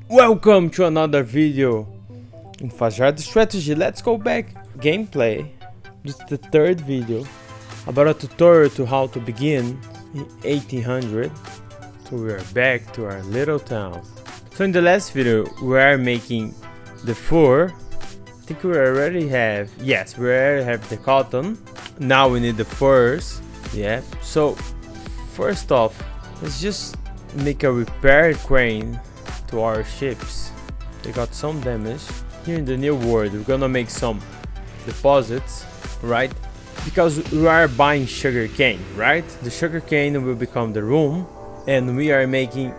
Welcome to another video in Fajardo Strategy. Let's go back gameplay. This is the third video about a tutorial to how to begin in 1800. So we are back to our little town. So in the last video we are making the fur. I think we already have, yes, we already have the cotton. Now we need the furs. Yeah, so first off, let's just make a repair crane to our ships. They got some damage. Here in the new world we're gonna make some deposits, right? Because we are buying sugar cane, right? The sugar cane will become the room and we are making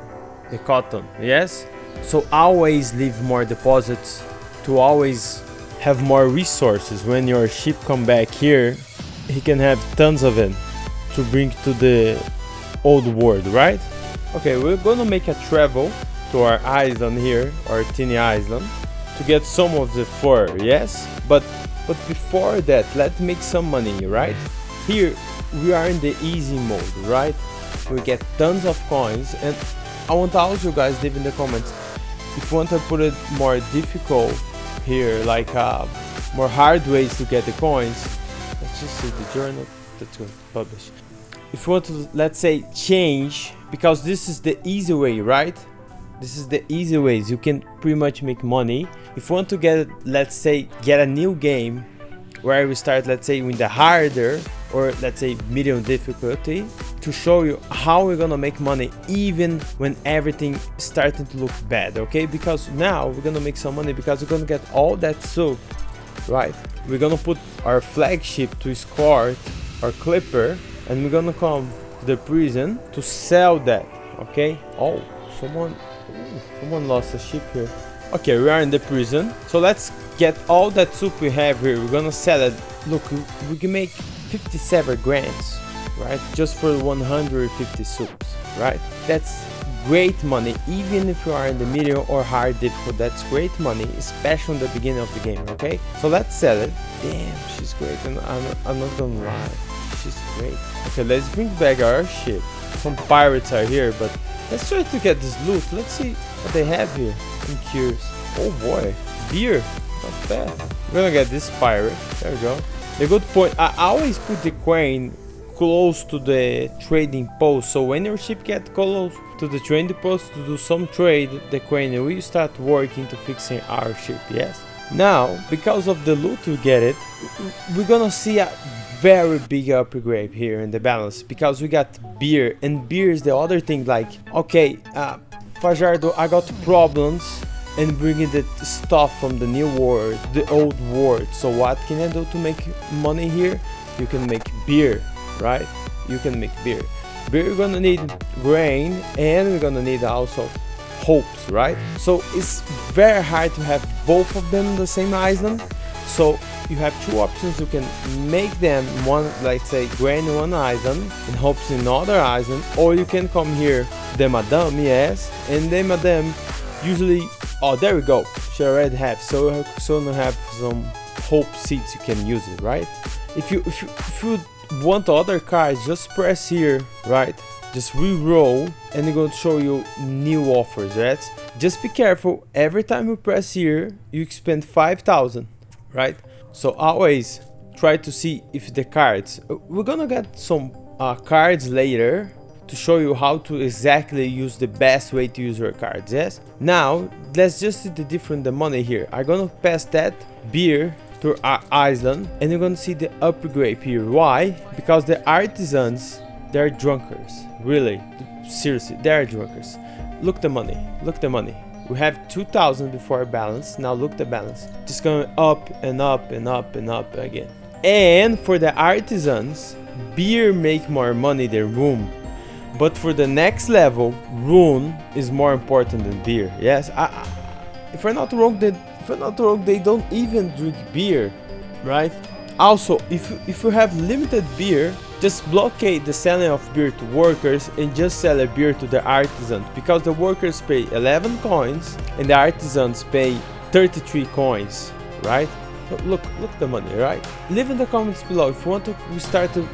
the cotton, yes? So always leave more deposits to always have more resources. When your ship come back here, he can have tons of it to bring to the old world, right? Okay, we're gonna make a travel to our island here, our teeny island, to get some of the fur, yes? But before that, let's make some money, right? Here we are in the easy mode, right? We get tons of coins, and I want to ask you guys, leave in the comments if you want to put it more difficult here, like more hard ways to get the coins. Let's just see the journal that's going to publish. If you want to, let's say, change, because this is the easy way, right? This is the easy ways you can pretty much make money. If you want to get, let's say, get a new game where we start, let's say, with the harder or let's say medium difficulty, to show you how we're gonna make money even when everything is starting to look bad, okay? Because now we're gonna make some money because we're gonna get all that soup, right? We're gonna put our flagship to escort our clipper, and we're gonna come to the prison to sell that, okay? Oh, someone lost a ship here. Okay, we are in the prison, so let's get all that soup we have here. We're gonna sell it. Look, we can make 57 grands, right? Just for 150 soups, right? That's great money. Even if you are in the medium or hard difficult, that's great money, especially in the beginning of the game, okay? So let's sell it. Damn, she's great, and I'm not gonna lie, she's great. Okay, let's bring back our ship. Some pirates are here, but let's try to get this loot. Let's see what they have here. I'm curious. Oh boy, beer, not bad. We're gonna get this pirate. There we go. A good point. I always put the crane close to the trading post, so when your ship gets close to the trading post to do some trade, the crane will start working to fixing our ship. Yes. Now, because of the loot we get it, we're gonna see a very big upgrade here in the balance, because we got beer, and beer is the other thing. Like, okay, Fajardo, I got problems in bringing the stuff from the new world, the old world. So what can I do to make money here? You can make beer, right? You can make beer. Beer, you're gonna need grain, and we're gonna need also hopes, right? So it's very hard to have both of them on the same island. So you have two options. You can make them one, let's say, grain in one island and hopes in another island, or you can come here, the madame, yes, and the madame usually, oh, there we go, she already have, so you have some hope seeds, you can use it, right? If you want other cards, just press here, right? Just re-roll, and it's going to show you new offers, right? Just be careful, every time you press here you spend 5,000, right? So always try to see if the cards, we're gonna get some cards later to show you how to exactly use the best way to use your cards, yes? Now let's just see the difference, the money here. I'm gonna pass that beer to our island, and you're gonna see the upgrade here. Why? Because the artisans, they're drunkards, really, seriously, they're drunkards. Look the money, look the money. We have 2,000 before balance. Now look the balance, just going up and up and up and up again. And for the artisans, beer make more money than room, but for the next level, room is more important than beer. Yes, if I'm not wrong, they don't even drink beer, right? Also, if you have limited beer, just blockade the selling of beer to workers and just sell a beer to the artisans, because the workers pay 11 coins and the artisans pay 33 coins, right? Look the money, right? Leave in the comments below if you want to start a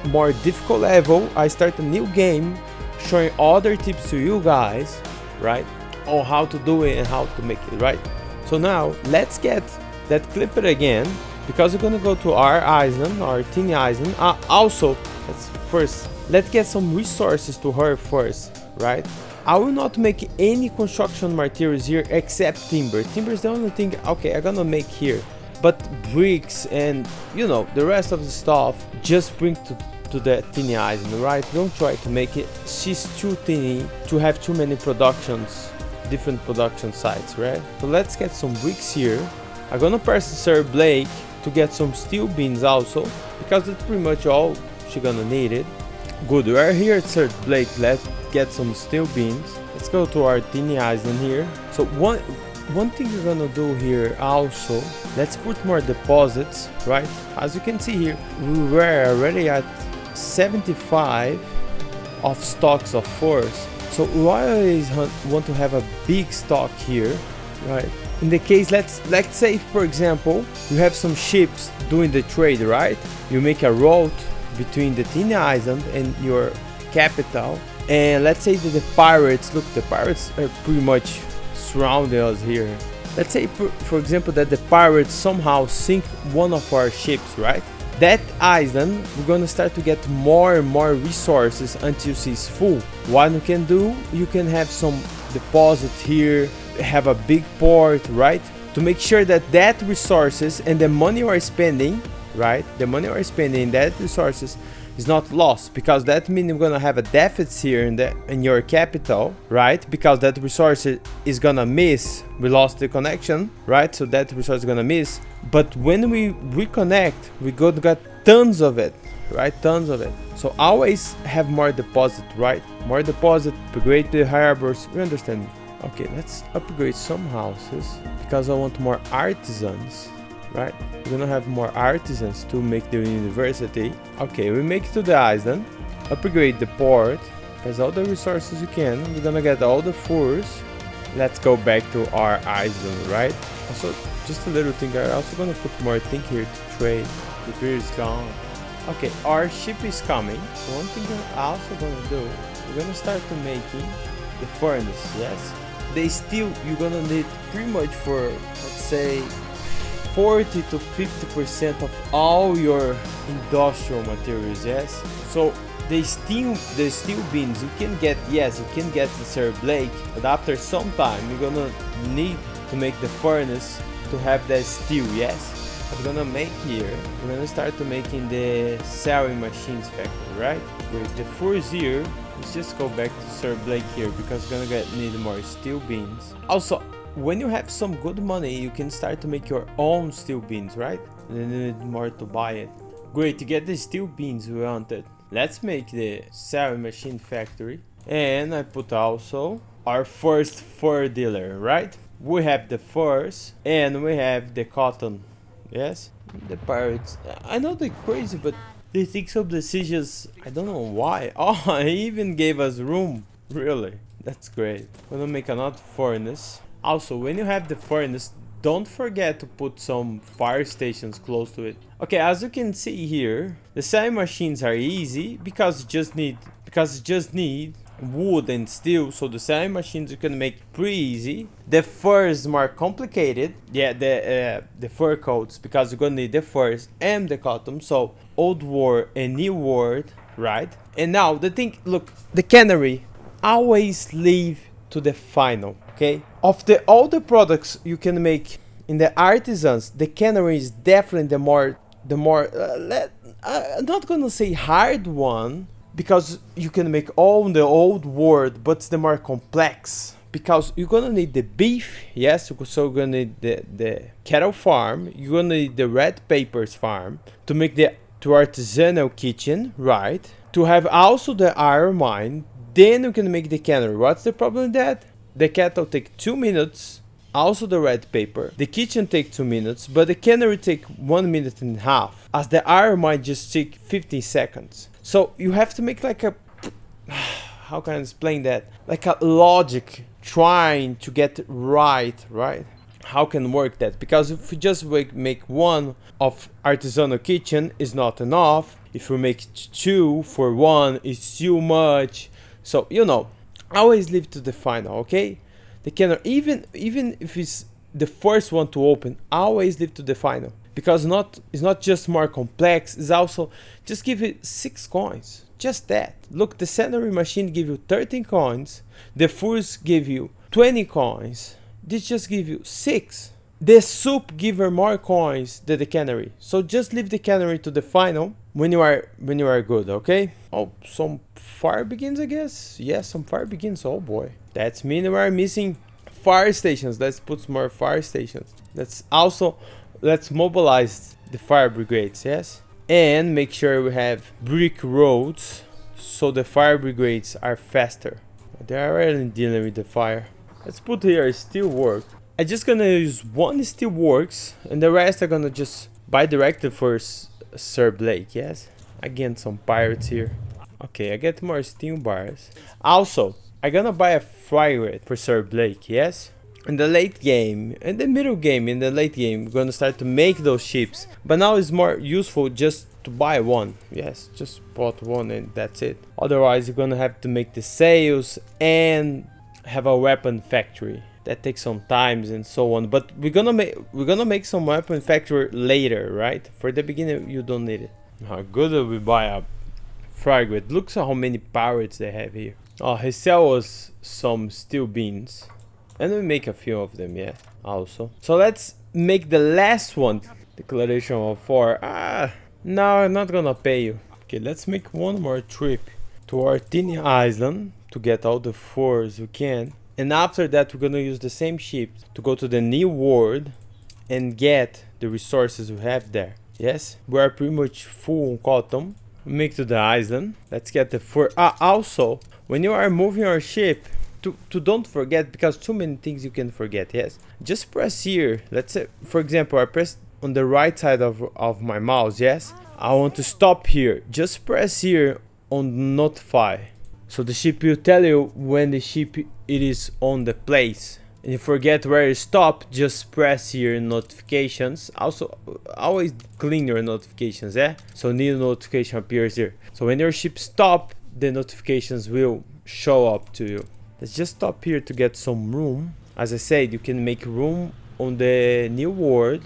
more difficult level. I start a new game showing other tips to you guys, right? on how to do it and how to make it, right? So now let's get that clipper again, because we're gonna go to our island, our tiny island. Also, let's get some resources to her first, right? I will not make any construction materials here except timber. Timber is the only thing, okay, I'm gonna make here. But bricks and, you know, the rest of the stuff, just bring to the tiny island, right? Don't try to make it, she's too tiny to have too many different production sites, right? So let's get some bricks here. I'm gonna press Sir Blake to get some steel beams also, because that's pretty much all she's gonna need it. Good, we're here at Sir Blake. Let's get some steel beams. Let's go to our tiny island here. So one thing we're gonna do here also, let's put more deposits, right? As you can see here, we were already at 75 of stocks of force. So we always want to have a big stock here, right? In the case, let's say, for example, you have some ships doing the trade, right? You make a route between the tiny island and your capital, and let's say that the pirates are pretty much surrounding us here. Let's say, for example, that the pirates somehow sink one of our ships, right? That island, we're gonna start to get more and more resources until she's full. What you can do, you can have some deposit here, have a big port, right? To make sure that resources and the money you are spending, right? The money you are spending in that resources is not lost, because that means you're gonna have a deficit here in your capital, right? Because that resource is gonna miss. We lost the connection, right? So that resource is gonna miss. But when we reconnect, we got tons of it, right? Tons of it. So always have more deposit, right? More deposit, upgrade the harbors. You understand me? Okay, let's upgrade some houses because I want more artisans, right? We're gonna have more artisans to make the university. Okay, we make it to the island, upgrade the port, has all the resources you can. We're gonna get all the furs. Let's go back to our island, right? Also, just a little thing, I'm also gonna put more thing here to trade. The beer is gone. Okay, our ship is coming. So one thing I'm also gonna do, we're gonna start to making the furnace, yes? The steel you're gonna need pretty much for, let's say, 40 to 50% of all your industrial materials, yes? So the steel beams you can get, yes, you can get the Sir Blake, but after some time you're gonna need to make the furnace to have that steel, yes? We're gonna make here, we're gonna start to making the sewing machines factory, right? With the furs here, let's just go back to Sir Blake here because we're gonna need more steel beams. Also, when you have some good money, you can start to make your own steel beams, right? And then you need more to buy it. Great, to get the steel beams we wanted. Let's make the sewing machine factory. And I put also our first fur dealer, right? We have the furs and we have the cotton. Yes? The pirates, I know they're crazy, but they take some decisions, I don't know why. Oh, he even gave us room. Really? That's great. We're gonna make another furnace. Also, when you have the furnace, don't forget to put some fire stations close to it. Okay, as you can see here, the sewing machines are easy because it just need wood and steel. So the sewing machines you can make pretty easy. The fur is more complicated. Yeah, the fur coats, because you're gonna need the furs and the cotton. So old world and new world, right? And now the thing, look, the cannery, always leave to the final, okay? Of all the products you can make in the artisans, the cannery is definitely the more I'm not gonna say hard one, because you can make all the old world, but it's the more complex, because you're gonna need the beef, yes, so you're gonna need the cattle farm, you're gonna need the red papers farm to make the artisanal kitchen, right? To have also the iron mine, then you can make the cannery. What's the problem with that? The cattle take 2 minutes, also the red paper. The kitchen take 2 minutes, but the cannery take 1.5 minutes, as the iron mine just take 15 seconds. So you have to make like a, how can I explain that? Like a logic trying to get right? How can work that? Because if you just make one of artisanal kitchen is not enough. If we make 2 for 1, it's too much. So, you know, always leave to the final, okay? the cannery, even if it's the first one to open, always leave to the final, because it's not just more complex, it's also just give it 6 coins, just that. Look, the cannery machine give you 13 coins, the furs give you 20 coins, this just give you 6. The soup give her more coins than the cannery, so just leave the cannery to the final when you are good, okay? Oh, some fire begins, I guess. Yes, some fire begins. Oh boy, that's mean we are missing fire stations. Let's put some more fire stations. Let's mobilize the fire brigades, yes, and make sure we have brick roads so the fire brigades are faster. They're already dealing with the fire. Let's put here steel work. I'm just gonna use 1 steel works, and the rest are gonna just buy directly for Sir Blake, yes. Again, some pirates here. Okay, I get more steel bars. Also, I'm gonna buy a frigate for Sir Blake, yes. In the late game, in the middle game, in the late game, we're gonna start to make those ships. But now it's more useful just to buy one. Yes, just bought one and that's it. Otherwise, you're gonna have to make the sails and have a weapon factory. That takes some time and so on. But we're gonna make some weapon factory later, right? For the beginning, you don't need it. How good that we buy a frigate. Look at how many pirates they have here. Oh, he sells us some steel beans. And we make a few of them, yeah, also. So let's make the last one. Declaration of war. No, I'm not gonna pay you. Okay, let's make one more trip to Artini Island to get all the furs we can. And after that, we're gonna use the same ship to go to the New World and get the resources we have there. Yes, we are pretty much full on cotton. We make to the island. Let's get the fur. Also, when you are moving your ship, to don't forget, because too many things you can forget, yes, just press here. Let's say, for example, I press on the right side of my mouse, yes, I want to stop here. Just press here on notify, so the ship will tell you when the ship it is on the place. And you forget where you stop, just press here in notifications. Also, always clean your notifications, yeah, so new notification appears here. So when your ship stop, the notifications will show up to you. Let's just stop here to get some room. As I said, you can make room on the New World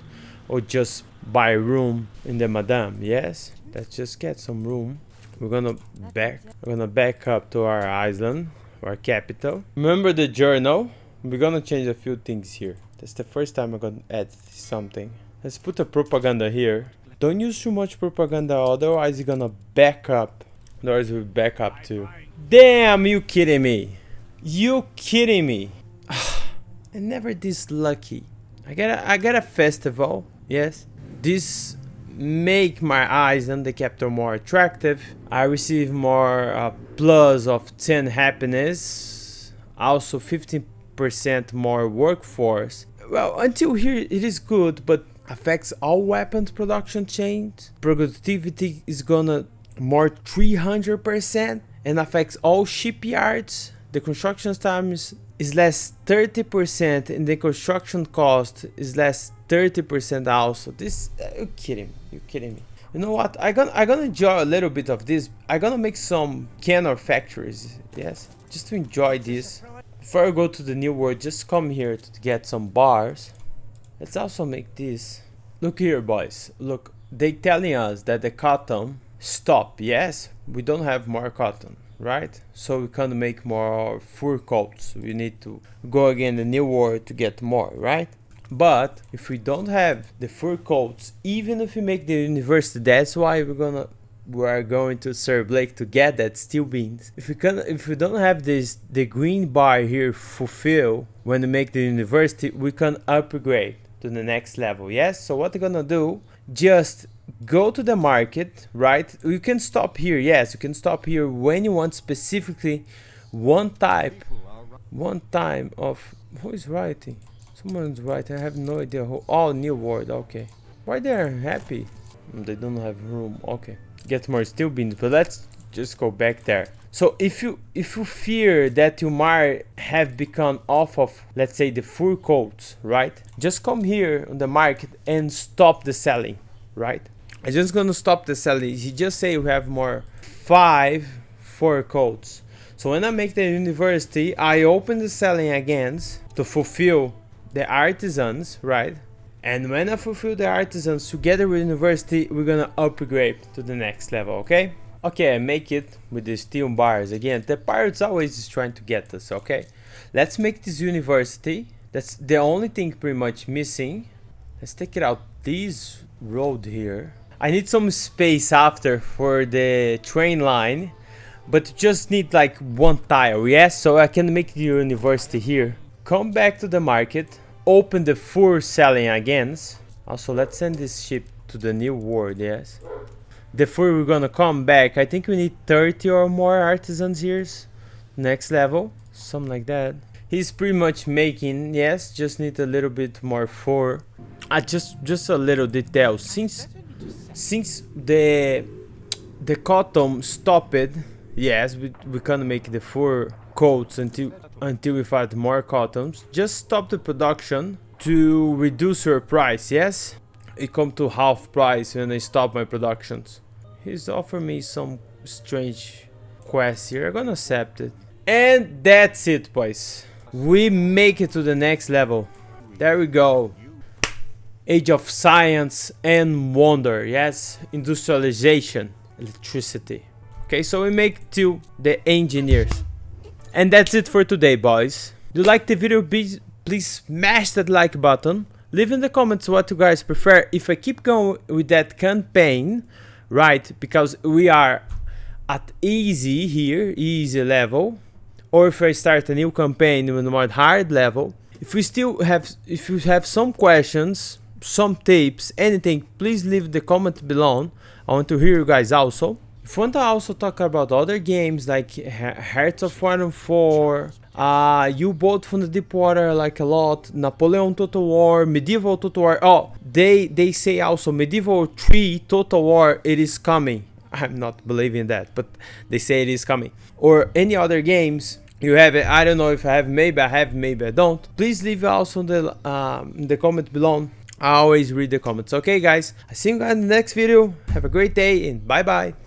or just buy room in the Madame, yes. Let's just get some room. We're gonna back up to our island, our capital. Remember the journal? We're gonna change a few things here. That's the first time I'm gonna add something. Let's put a propaganda here. Don't use too much propaganda, otherwise you're gonna back up. Otherwise we'll back up too. Damn, you kidding me? You kidding me? I'm never this lucky. I got a festival, yes. This make my eyes on the capital more attractive. I receive more plus of 10 happiness. Also 15% more workforce. Well, until here it is good, but affects all weapons production chains. Productivity is gonna more 300% and affects all shipyards. The construction time is less 30% and the construction cost is less 30% also. This, you kidding me? You kidding me? You know what? I gonna enjoy a little bit of this. I gonna make some cannon factories, yes, just to enjoy this. Before I go to the New World, just come here to get some bars. Let's also make this. Look here, boys. Look, they telling us that the cotton stop. Yes, we don't have more cotton, right? So we can't make more fur coats. We need to go again the New World to get more, right? But if we don't have the fur coats, even if we make the university, that's why we are going to Sir Blake to get that steel beans. If we don't have the green bar here fulfill when we make the university, we can upgrade to the next level. Yes, so what we're gonna do, just go to the market, right? You can stop here. Yes, you can stop here when you want specifically one time of who is writing. Someone's right. I have no idea who. Oh, New World. Okay, why they're happy? They don't have room. Okay, get more steel beans, but let's just go back there. So if you fear that you might have become off of, let's say, the fur coats, right? Just come here on the market and stop the selling, right? I'm just gonna stop the selling. You just say we have more 5 fur coats. So when I make the university, I open the selling again to fulfill the artisans, right? And when I fulfill the artisans together with university, we're gonna upgrade to the next level, okay? Okay, I make it with the steel bars again. The pirates always is trying to get us, okay? Let's make this university. That's the only thing pretty much missing. Let's take it out this road here. I need some space after for the train line, but just need like one tile, yes? So I can make the university here. Come back to the market, open the fur selling again. Also, let's send this ship to the new world, yes? The fur we're gonna come back. I think we need 30 or more artisans here. Next level, something like that. He's pretty much making, yes, just need a little bit more fur. Just a little detail. Since the cotton stopped, yes, we can make the fur coats until we find more cottons. Just stop the production to reduce your price, yes? It come to half price when I stop my productions. He's offering me some strange quest here. I'm gonna accept it. And that's it, boys. We make it to the next level. There we go. Age of science and wonder, yes? Industrialization, electricity. Okay, so we make to the engineers. And that's it for today, boys. If you like the video, please smash that like button. Leave in the comments what you guys prefer. If I keep going with that campaign, right, because we are at easy here, easy level, or if I start a new campaign with a more hard level. If you have some questions, some tips, anything, please leave the comment below. I want to hear you guys also. If you want to also talk about other games like Hearts of Iron 4, U-Boat from the Deep Water, like a lot, Napoleon Total War, Medieval Total War. Oh, they say also Medieval 3 Total War, it is coming. I'm not believing that, but they say it is coming. Or any other games you have it. I don't know if I have, maybe I have, maybe I don't. Please leave also in the comment below. I always read the comments. Okay, guys, I see you guys in the next video. Have a great day and bye bye.